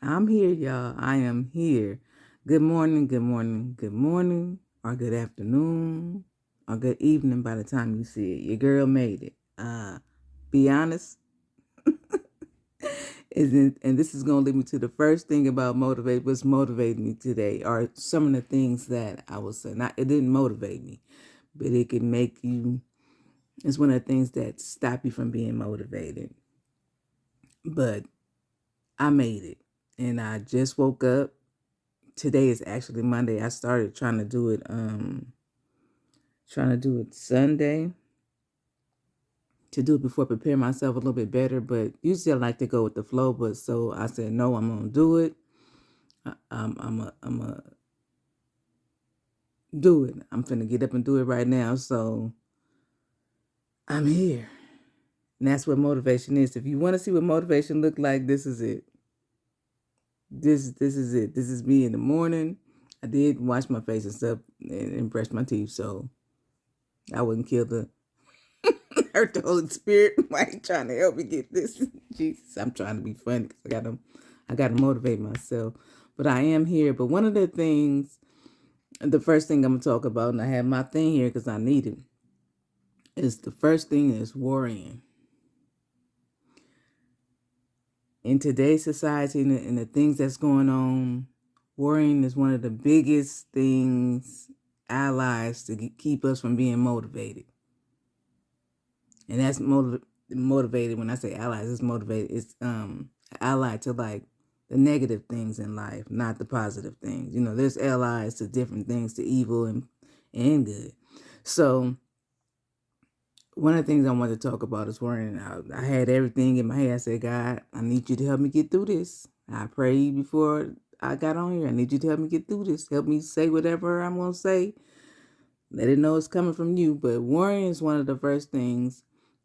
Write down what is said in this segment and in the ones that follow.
I'm here, y'all. I am here. Good morning, good morning, good morning, or good afternoon, or good evening by the time you see it. Your girl made it. Be honest, isn't and this is gonna lead me to the first thing about what's motivating me today, are some of the things that I was saying. Not it didn't motivate me, but it can make you. It's one of the things that stop you from being motivated. But I made it, and I just woke up. Today is actually Monday. I started trying to do it Sunday to do it before prepare myself a little bit better. But usually I like to go with the flow. But so I said, no, I'm gonna do it. I'm a do it. I'm finna get up and do it right now. So I'm here, and that's what motivation is. If you want to see what motivation look like, this is it. This is it. This is me in the morning. I did wash my face and stuff and brush my teeth, so I wouldn't kill the hurt the Holy Spirit. Why you trying to help me get this? Jesus, I'm trying to be funny because I gotta motivate myself. But I am here. But one of the things, the first thing I'm gonna talk about, and I have my thing here because I need it, is the first thing is worrying. In today's society and the things that's going on, worrying is one of the biggest things, allies to keep us from being motivated. And that's motivated. When I say allies, it's motivated. It's allied to like the negative things in life, not the positive things. You know, there's allies to different things, to evil and good. So one of the things I wanted to talk about is worrying. I had everything in my head. I said, God, I need you to help me get through this. I prayed before I got on here. I need you to help me get through this. Help me say whatever I'm going to say. Let it know it's coming from you. But worrying is one of the first things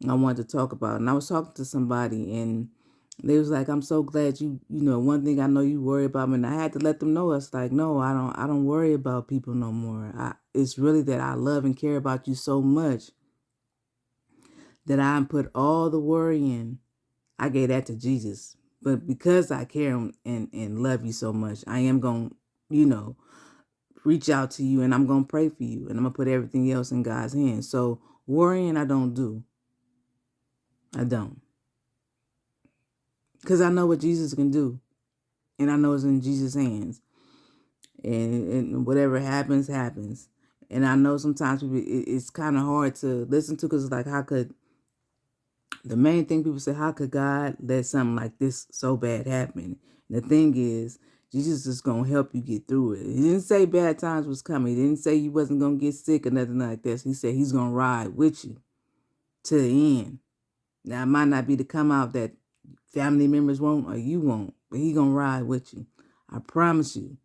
I wanted to talk about. And I was talking to somebody and they was like, I'm so glad you know, one thing I know you worry about me. And I had to let them know. It's like, no, I don't worry about people no more. It's really that I love and care about you so much that I put all the worrying. I gave that to Jesus. But because I care and love you so much, I am going to, reach out to you and I'm going to pray for you. And I'm going to put everything else in God's hands. So worrying, I don't do. I don't. Because I know what Jesus can do. And I know it's in Jesus' hands. And whatever happens, happens. And I know sometimes it's kind of hard to listen to because it's like, the main thing people say, how could God let something like this so bad happen? And the thing is, Jesus is going to help you get through it. He didn't say bad times was coming. He didn't say you wasn't going to get sick or nothing like this. He said he's going to ride with you to the end. Now, it might not be to come out that family members won't or you won't, but he going to ride with you. I promise you.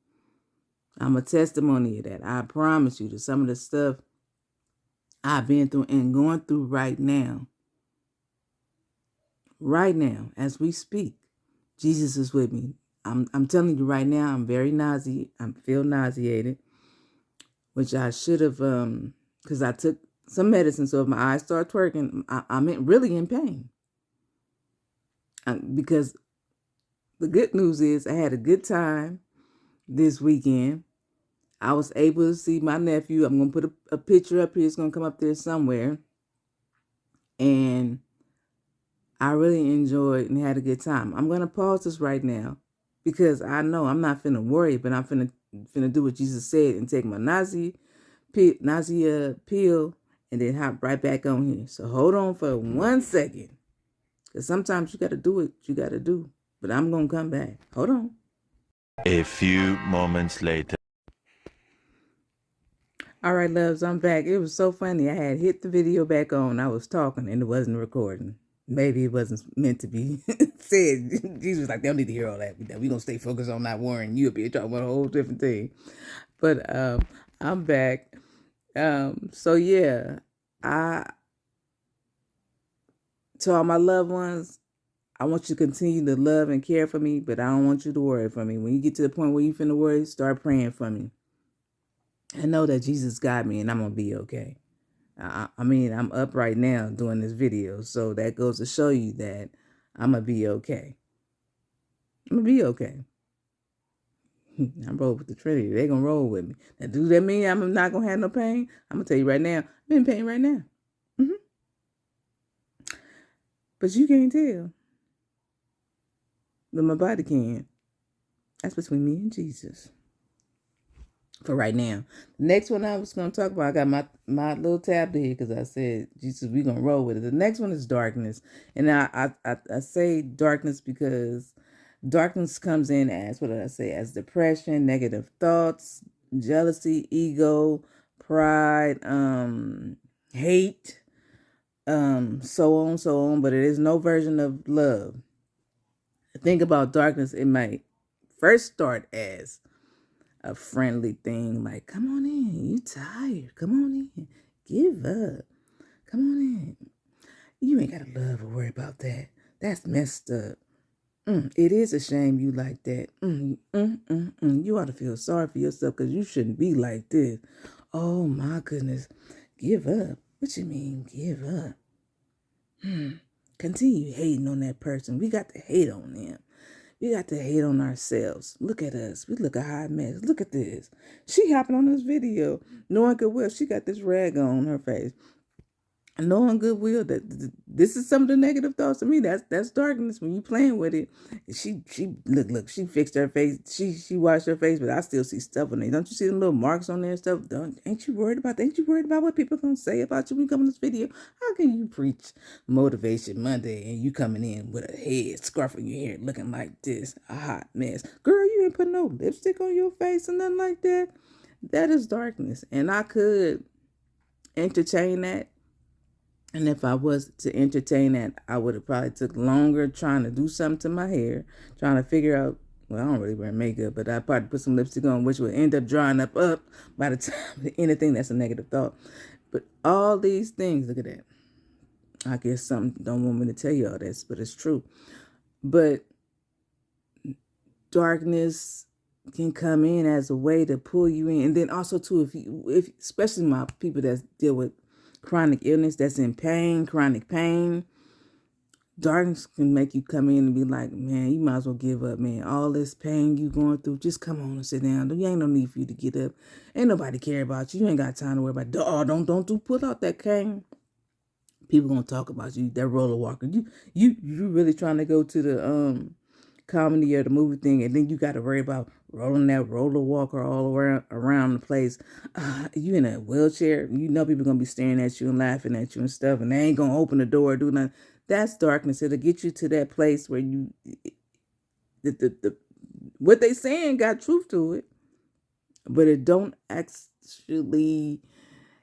I'm a testimony of that. I promise you that some of the stuff I've been through and going through right now, as we speak, Jesus is with me. I'm telling you right now, I'm very nauseated. I feel nauseated, which I should have, because I took some medicine. So if my eyes start twerking, I'm really in pain. Because the good news is I had a good time this weekend. I was able to see my nephew. I'm going to put a picture up here. It's going to come up there somewhere. And I really enjoyed and had a good time. I'm going to pause this right now because I know I'm not finna worry, but I'm finna do what Jesus said and take my nausea pill and then hop right back on here. So hold on for 1 second because sometimes you got to do what you got to do. But I'm going to come back. Hold on. A few moments later. All right, loves, I'm back. It was so funny. I had hit the video back on. I was talking and it wasn't recording. Maybe it wasn't meant to be said. Jesus was like, they don't need to hear all that. We're going to stay focused on not worrying you. Be talking about a whole different thing. But I'm back. So, yeah, to all my loved ones, I want you to continue to love and care for me, but I don't want you to worry for me. When you get to the point where you finna worry, start praying for me. I know that Jesus got me and I'm going to be okay. I mean, I'm up right now doing this video. So that goes to show you that I'm going to be okay. I'm going to be okay. I roll with the Trinity. They're going to roll with me. Now, do that mean I'm not going to have no pain? I'm going to tell you right now, I'm in pain right now. But you can't tell. But my body can. That's between me and Jesus. For right now. The next one I was going to talk about, I got my little tab here because I said, Jesus, we're going to roll with it. The next one is darkness. And I say darkness because darkness comes in as, what did I say, as depression, negative thoughts, jealousy, ego, pride, hate, so on. But it is no version of love. Think about darkness, it might first start as a friendly thing, like, come on in, you tired, come on in, give up, come on in. You ain't gotta love or worry about that. That's messed up. It is a shame you like that. You ought to feel sorry for yourself because you shouldn't be like this. Oh my goodness. Give up. What you mean, give up? Continue hating on that person. We got to hate on them. We got to hate on ourselves. Look at us. We look a hot mess. Look at this. She hopping on this video, knowing good well she got this rag on her face. Knowing goodwill that this is some of the negative thoughts to me. That's darkness when you playing with it. She look, she fixed her face. She washed her face, but I still see stuff on there. Don't you see the little marks on there and stuff? Ain't you worried about that? Ain't you worried about what people gonna say about you when you come in this video? How can you preach Motivation Monday and you coming in with a head scarf on your hair looking like this? A hot mess. Girl, you ain't put no lipstick on your face or nothing like that. That is darkness. And I could entertain that. And if I was to entertain that, I would have probably took longer trying to do something to my hair, trying to figure out, well, I don't really wear makeup, but I probably put some lipstick on, which would end up drying up by the time anything that's a negative thought. But all these things, look at that. I guess some don't want me to tell you all this, but it's true. But darkness can come in as a way to pull you in. And then also too, if especially my people that deal with chronic illness, that's in pain, chronic pain, darkness can make you come in and be like, man, you might as well give up, man. All this pain you going through, just come on and sit down. You ain't no need for you to get up. Ain't nobody care about you. You ain't got time to worry about, oh, don't pull out that cane. People gonna talk about you, that roller walker. You really trying to go to the comedy or the movie thing, and then you got to worry about rolling that roller walker all around the place. You in a wheelchair, you know people gonna be staring at you and laughing at you and stuff, and they ain't gonna open the door or do nothing. That's darkness. It'll get you to that place where you what they saying got truth to it, but it don't actually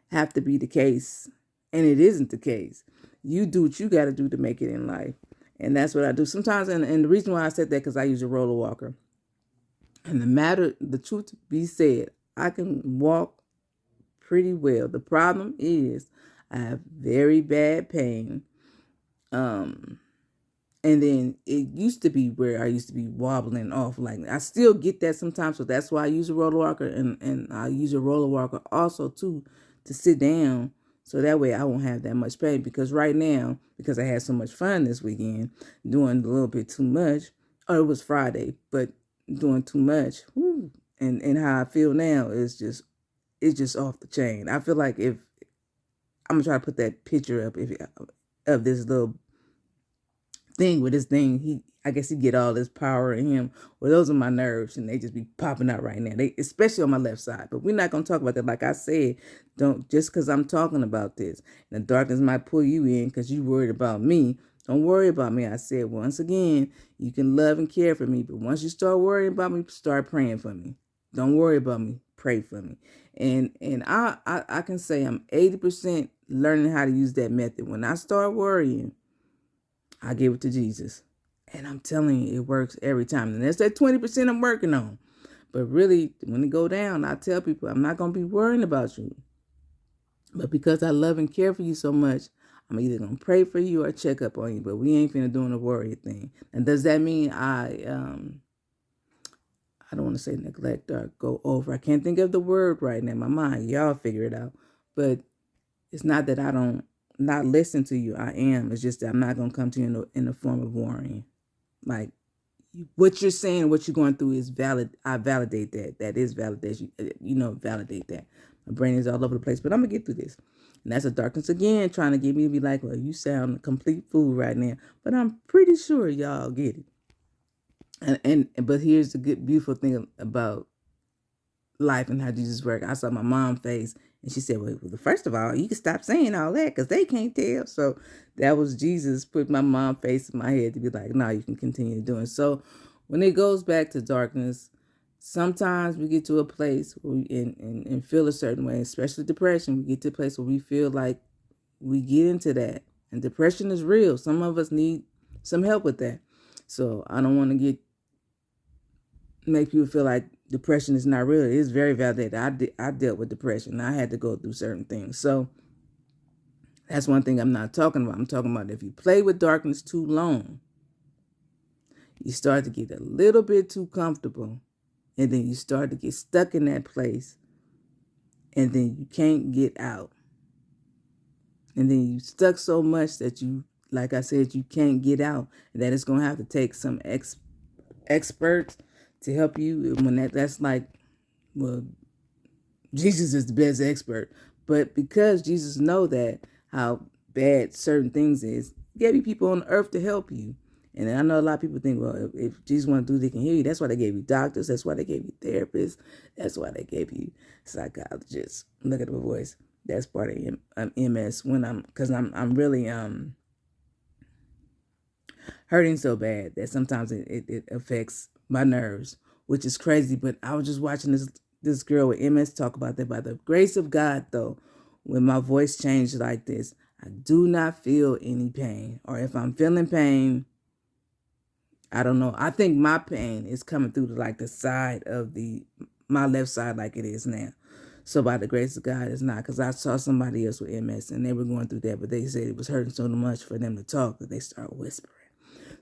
have to be the case, and it isn't the case. You do what you got to do to make it in life. And that's what I do sometimes. And the reason why I said that, because I use a roller walker. And the truth be said, I can walk pretty well. The problem is I have very bad pain. And then it used to be where I used to be wobbling off. Like, I still get that sometimes. So that's why I use a roller walker. And I use a roller walker also too to sit down. So that way I won't have that much pain. Because right now, because I had so much fun this weekend, doing a little bit too much, or it was Friday, but doing too much, and how I feel now is just off the chain. I feel like if I'm gonna try to put that picture up of this little thing with this thing, I guess he get all this power in him. Well, those are my nerves, and they just be popping out right now. They, especially on my left side. But we're not gonna talk about that. Like I said, don't just because I'm talking about this. And the darkness might pull you in because you worried about me. Don't worry about me. I said once again, you can love and care for me, but once you start worrying about me, start praying for me. Don't worry about me. Pray for me. And I can say I'm 80% learning how to use that method. When I start worrying, I give it to Jesus. And I'm telling you, it works every time. And that's that 20% I'm working on. But really, when it go down, I tell people, I'm not going to be worrying about you. But because I love and care for you so much, I'm either going to pray for you or check up on you. But we ain't finna doing a worry thing. And does that mean I don't want to say neglect or go over? I can't think of the word right now in my mind. Y'all figure it out. But it's not that I don't not listen to you. I am. It's just that I'm not going to come to you in the form of worrying. Like, what you're saying, what you're going through is valid. I validate that. That is validation. Validate that. My brain is all over the place, but I'm gonna get through this. And that's a darkness again, trying to get me to be like, well, you sound a complete fool right now. But I'm pretty sure y'all get it. But here's the good, beautiful thing about life and how Jesus worked. I saw my mom face, and she said, well, first of all, you can stop saying all that because they can't tell. So that was Jesus put my mom face in my head to be like, no, you can continue doing. So when it goes back to darkness, sometimes we get to a place where we and feel a certain way, especially depression. We get to a place where we feel like we get into that. And depression is real. Some of us need some help with that. So I don't want to make people feel like depression is not real. It is very validated. I dealt with depression. I had to go through certain things. So that's one thing I'm not talking about. I'm talking about if you play with darkness too long, you start to get a little bit too comfortable, and then you start to get stuck in that place, and then you can't get out. And then you stuck so much that you, like I said, you can't get out. And that it's going to have to take some experts to help you. When that's like, well, Jesus is the best expert. But because Jesus know that how bad certain things is, he gave you people on earth to help you. And I know a lot of people think, well, if Jesus want to do, they can heal you. That's why they gave you doctors. That's why they gave you therapists. That's why they gave you psychologists. Look at my voice. That's part of MS because I'm really hurting so bad that sometimes it affects my nerves, which is crazy. But I was just watching this girl with MS talk about that. By the grace of God, though, when my voice changed like this, I do not feel any pain. Or if I'm feeling pain, I don't know. I think my pain is coming through like the side of my left side like it is now. So by the grace of God, it's not, because I saw somebody else with MS and they were going through that, but they said it was hurting so much for them to talk that they start whispering.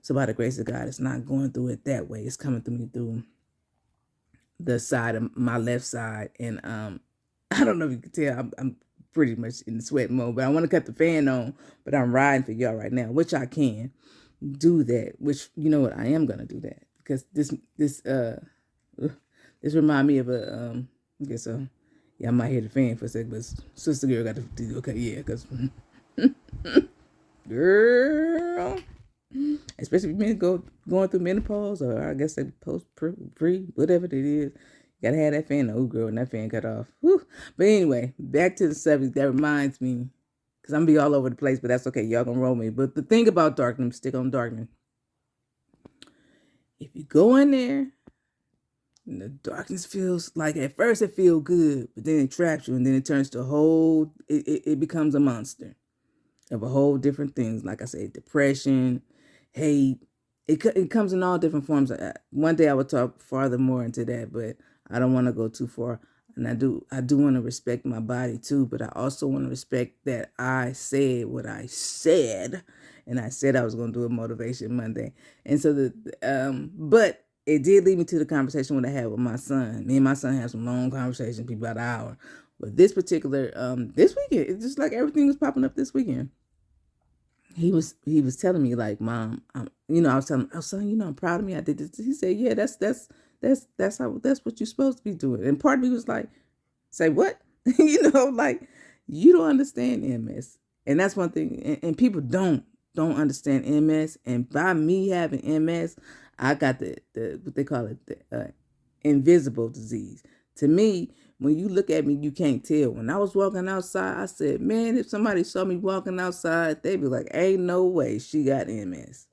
So by the grace of God, it's not going through it that way. It's coming through me through the side of my left side. And I don't know if you can tell, I'm pretty much in the sweat mode, but I want to cut the fan on, but I'm riding for y'all right now, which I can do that, which, you know what, I am going to do that because this remind me of okay, so yeah, I might hear the fan for a second, but sister girl got to do, okay, yeah, because girl, especially men going through menopause, or I guess they post pre, whatever it is, gotta have that fan. Oh, girl, and that fan cut off. Whew. But anyway, back to the subject. That reminds me, because I'm gonna be all over the place, but that's okay. Y'all gonna roll me. But the thing about darkness, stick on darkness. If you go in there, and the darkness feels like, at first it feels good, but then it traps you, and then it turns to it becomes a monster of a whole different things. Like I said, depression, hate. It comes in all different forms. One day I will talk farther more into that, but I don't want to go too far. And I do want to respect my body too, but I also want to respect that I said what I said, and I said I was going to do a motivation Monday. And so but it did lead me to the conversation when I had with my son. Me and my son had some long conversations, people about an hour. But this particular this weekend, it's just like everything was popping up this weekend. He was telling me like, Mom, I was telling him, oh son, I'm proud of me. I did this. He said, yeah, that's what you're supposed to be doing. And part of me was like, say what? Like, you don't understand MS. And that's one thing. And people don't understand MS. And by me having MS, I got the what they call it, the invisible disease. To me, when you look at me, you can't tell. When I was walking outside, I said, man, if somebody saw me walking outside, they'd be like, ain't no way she got MS.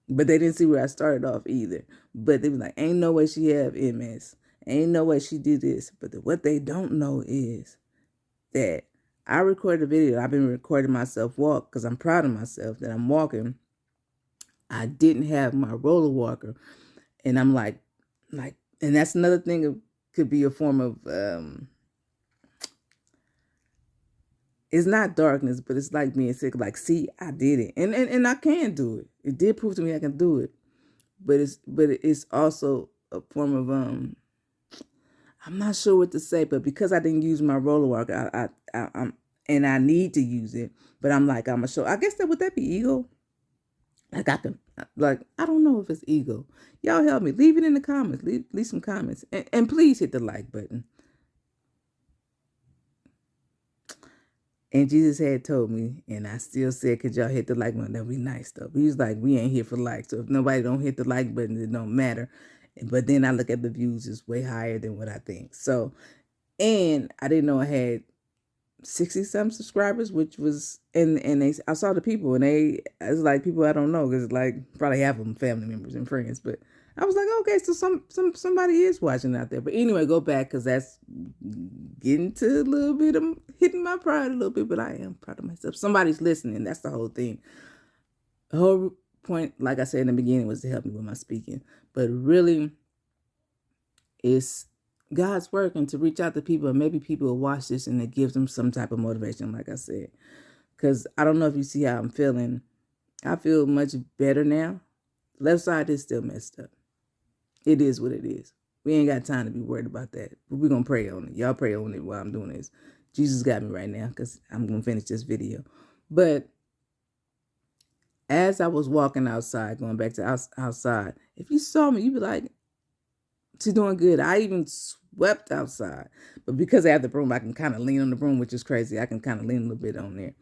But they didn't see where I started off either. But they was like, ain't no way she have MS. Ain't no way she did this. But what they don't know is that I recorded a video. I've been recording myself walk because I'm proud of myself that I'm walking. I didn't have my roller walker. And I'm like, and that's another thing. It could be a form of, it's not darkness, but it's like being sick. Like, see, I did it. And I can do it. It did prove to me I can do it. But it's also a form of, I'm not sure what to say, but because I didn't use my roller walker, I'm and I need to use it. But I'm like, I'm a show. I guess would that be ego? Like I don't know if it's ego. Y'all help me. Leave it in the comments. Leave some comments. And please hit the like button. And Jesus had told me, and I still said, could y'all hit the like button? That'd be nice though. He was like, we ain't here for likes. So if nobody don't hit the like button, it don't matter. But then I look at the views, it's way higher than what I think. So, and I didn't know I had 60 some subscribers, which was, and I saw the people, and it's like people I don't know, because like probably half of them family members and friends. But I was like, okay, so somebody is watching out there. But anyway, go back, because that's getting to a little bit of hitting my pride a little bit. But I am proud of myself. Somebody's listening. That's the whole thing. The whole point, like I said in the beginning, was to help me with my speaking. But really, it's God's work, and to reach out to people, and maybe people will watch this and it gives them some type of motivation, like I said. Because I don't know if you see how I'm feeling. I feel much better now. Left side is still messed up. It is what it is. We ain't got time to be worried about that. But we're going to pray on it. Y'all pray on it while I'm doing this. Jesus got me right now, because I'm going to finish this video. But as I was walking outside, going back to outside, if you saw me, you'd be like, she's doing good. I even swept outside. But because I have the broom, I can kind of lean on the broom, which is crazy. I can kind of lean a little bit on there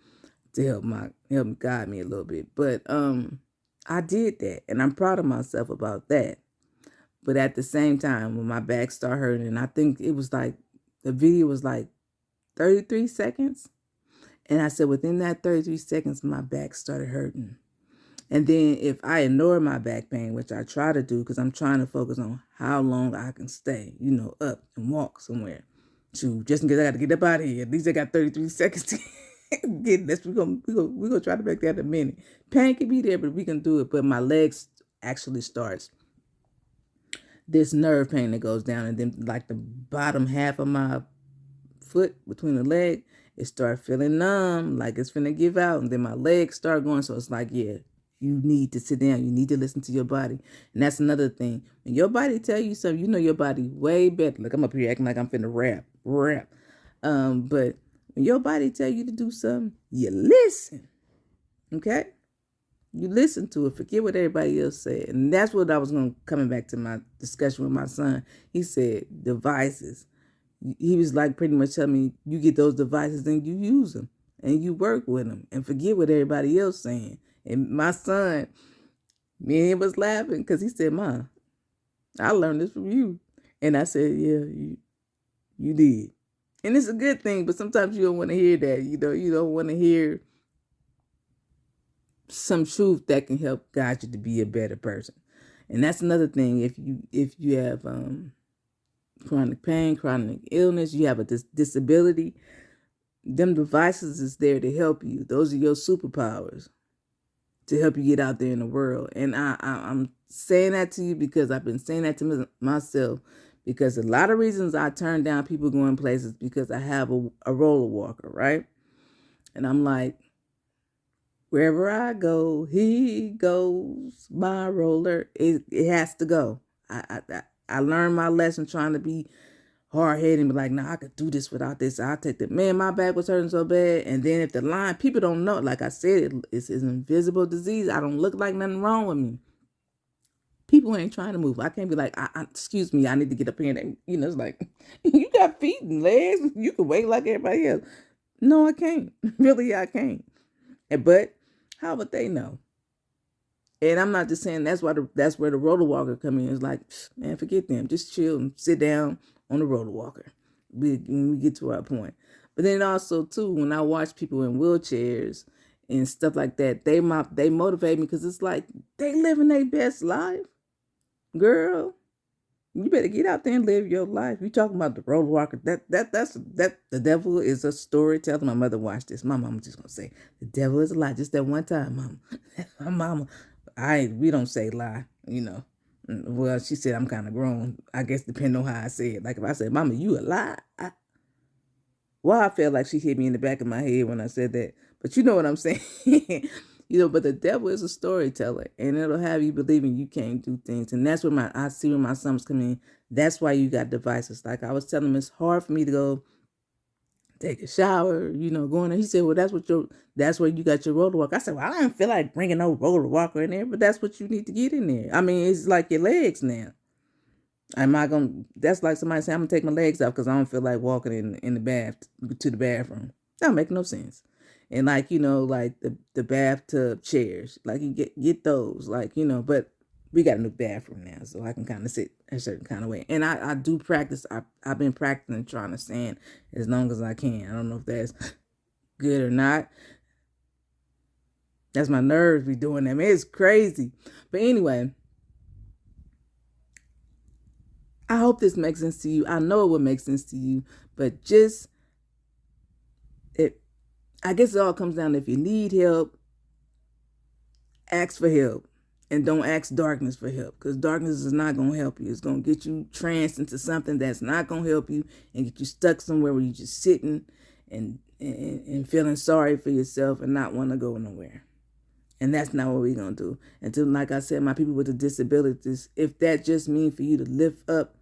to help guide me a little bit. But I did that, and I'm proud of myself about that. But at the same time, when my back started hurting, and I think it was like, the video was like 33 seconds. And I said, within that 33 seconds, my back started hurting. And then if I ignore my back pain, which I try to do, because I'm trying to focus on how long I can stay, up and walk somewhere. Just in case I got to get up out of here. At least I got 33 seconds to get this. We're gonna try to make that a minute. Pain can be there, but we can do it. But my legs actually starts this nerve pain that goes down, and then like the bottom half of my foot between the leg, it start feeling numb, like it's finna give out, and then my legs start going. So it's like, yeah, you need to sit down. You need to listen to your body. And that's another thing. When your body tell you something, you know your body way better. Like I'm up here acting like I'm finna rap. But when your body tell you to do something, you listen. Okay? You listen to it. Forget what everybody else said. And that's what I was coming back to my discussion with my son. He said, devices. He was like pretty much telling me, you get those devices and you use them. And you work with them. And forget what everybody else saying. And my son, me and him was laughing because he said, Mom, I learned this from you. And I said, yeah, you did. And it's a good thing, but sometimes you don't want to hear that. You don't want to hear some truth that can help guide you to be a better person. And that's another thing. If you have chronic pain, chronic illness, you have a disability, them devices is there to help you. Those are your superpowers to help you get out there in the world. And I'm saying that to you because I've been saying that to myself, because a lot of reasons I turn down people going places because I have a roller walker, right? And I'm like, wherever I go, he goes, my roller. It has to go. I learned my lesson trying to be hard-headed and be like, nah, I could do this without this. I'll take that. Man, my back was hurting so bad. And then if the line, people don't know, like I said, it's an invisible disease. I don't look like nothing wrong with me. People ain't trying to move. I can't be like, excuse me, I need to get up here. And, it's like, you got feet and legs. You can wait like everybody else. No, I can't. Really, I can't. But how would they know? And I'm not just saying that's where the roller walker come in. It's like, man, forget them. Just chill and sit down on the roller walker when we get to our point. But then also too, when I watch people in wheelchairs and stuff like that, they motivate me, because it's like they living their best life. Girl, you better get out there and live your life. You talking about the roller walker? That's the devil is a storyteller. My mother watched this. My mama just gonna say the devil is a lie. Just that one time, mama. My mama. We don't say lie, Well, she said I'm kind of grown. I guess depending on how I say it. Like if I say, Mama, you a lie. I felt like she hit me in the back of my head when I said that. But you know what I'm saying. But the devil is a storyteller, and it'll have you believing you can't do things. And that's what I see when my sons come in. That's why you got devices. Like I was telling them, it's hard for me to go take a shower, going there. He said, well, that's where you got your roller walker. I said, well, I don't feel like bringing no roller walker in there, but that's what you need to get in there. I mean, it's like your legs now. That's like somebody saying, I'm going to take my legs off because I don't feel like walking in the bath to the bathroom. That don't make no sense. And like, like the bathtub chairs, like you get those, like, but we got a new bathroom now, so I can kind of sit a certain kind of way. And I do practice. I've been practicing trying to stand as long as I can. I don't know if that's good or not. That's my nerves be doing that. Man, it's crazy. But anyway, I hope this makes sense to you. I know it will make sense to you, but I guess it all comes down to if you need help, ask for help. And don't ask darkness for help, because darkness is not going to help you. It's going to get you tranced into something that's not going to help you and get you stuck somewhere where you're just sitting and feeling sorry for yourself and not want to go nowhere. And that's not what we're going to do. Until, like I said, my people with the disabilities, if that just means for you to lift up,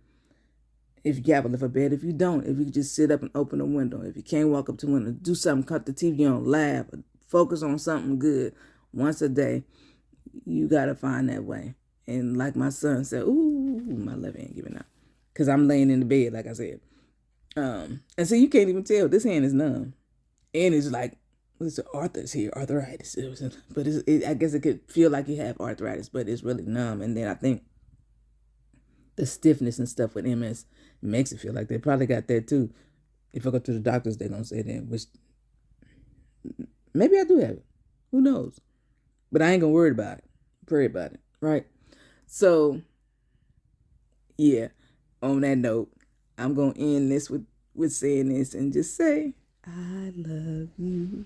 if you have to lift a bed, if you don't, if you can just sit up and open a window, if you can't walk up to a window, do something, cut the TV on, laugh, focus on something good once a day. You got to find that way. And like my son said, ooh, my left hand giving out. Because I'm laying in the bed, like I said. And so you can't even tell. This hand is numb. And it's like, what's arthritis. But I guess it could feel like you have arthritis, but it's really numb. And then I think the stiffness and stuff with MS makes it feel like they probably got that too. If I go to the doctors, they're going to say that. Which maybe I do have it. Who knows? But I ain't going to worry about it. Pray about it, right? So, yeah, on that note, I'm going to end this with saying this and just say, I love you.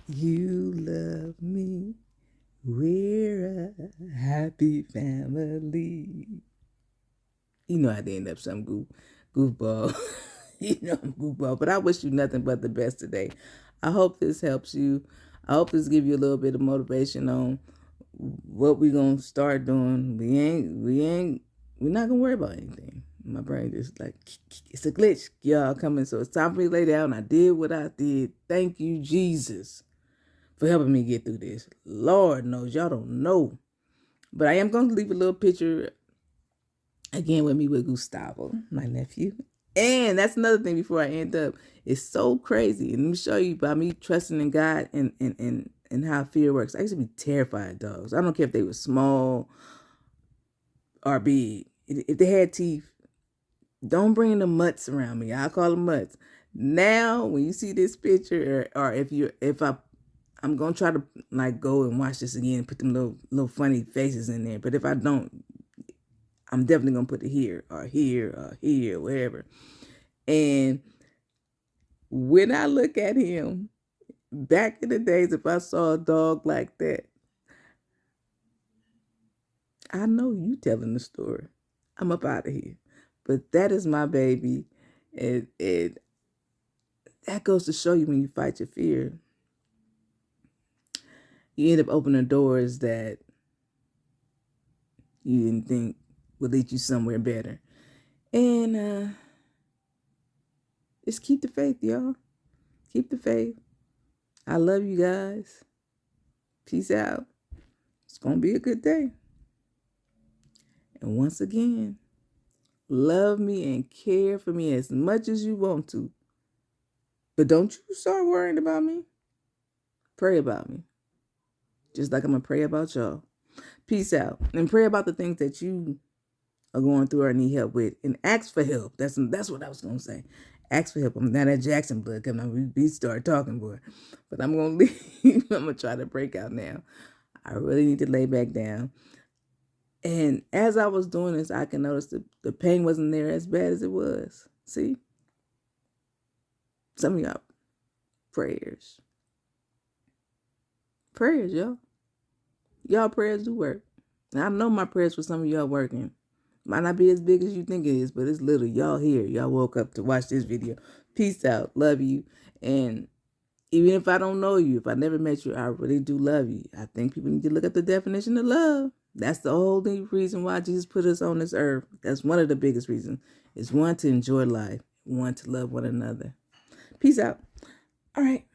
You love me. We're a happy family. You know I had to end up some goofball. I'm goofball. But I wish you nothing but the best today. I hope this helps you. I hope this gives you a little bit of motivation on what we're going to start doing. We're not going to worry about anything. My brain just like, it's a glitch, y'all coming. So it's time for me to lay down. I did what I did. Thank you, Jesus, for helping me get through this. Lord knows, y'all don't know. But I am going to leave a little picture again with me with Gustavo, my nephew. And that's another thing before I end up. It's so crazy. And let me show you by me trusting in God and how fear works. I used to be terrified of dogs. I don't care if they were small or big. If they had teeth, don't bring the mutts around me. I call them mutts. Now, when you see this picture, or I'm gonna try to like go and watch this again and put them little funny faces in there. But if I don't, I'm definitely gonna put it here or here or here, wherever. And when I look at him, back in the days, if I saw a dog like that, I know you telling the story. I'm up out of here. But that is my baby. And that goes to show you when you fight your fear, you end up opening doors that you didn't think would lead you somewhere better. And just keep the faith, y'all. Keep the faith. I love you guys. Peace out. It's going to be a good day. And once again, love me and care for me as much as you want to. But don't you start worrying about me. Pray about me. Just like I'm going to pray about y'all. Peace out. And pray about the things that you are going through or need help with. And ask for help. That's what I was going to say. Ask for help. I'm not at Jackson blood coming on. We start talking, boy. But I'm going to leave. I'm going to try to break out now. I really need to lay back down. And as I was doing this, I can notice the pain wasn't there as bad as it was. See? Some of y'all, prayers. Prayers, y'all. Y'all prayers do work. And I know my prayers for some of y'all working. Might not be as big as you think it is, but it's little. Y'all here. Y'all woke up to watch this video. Peace out. Love you. And even if I don't know you, if I never met you, I really do love you. I think people need to look at the definition of love. That's the only reason why Jesus put us on this earth. That's one of the biggest reasons. Is one, to enjoy life. One, to love one another. Peace out. All right.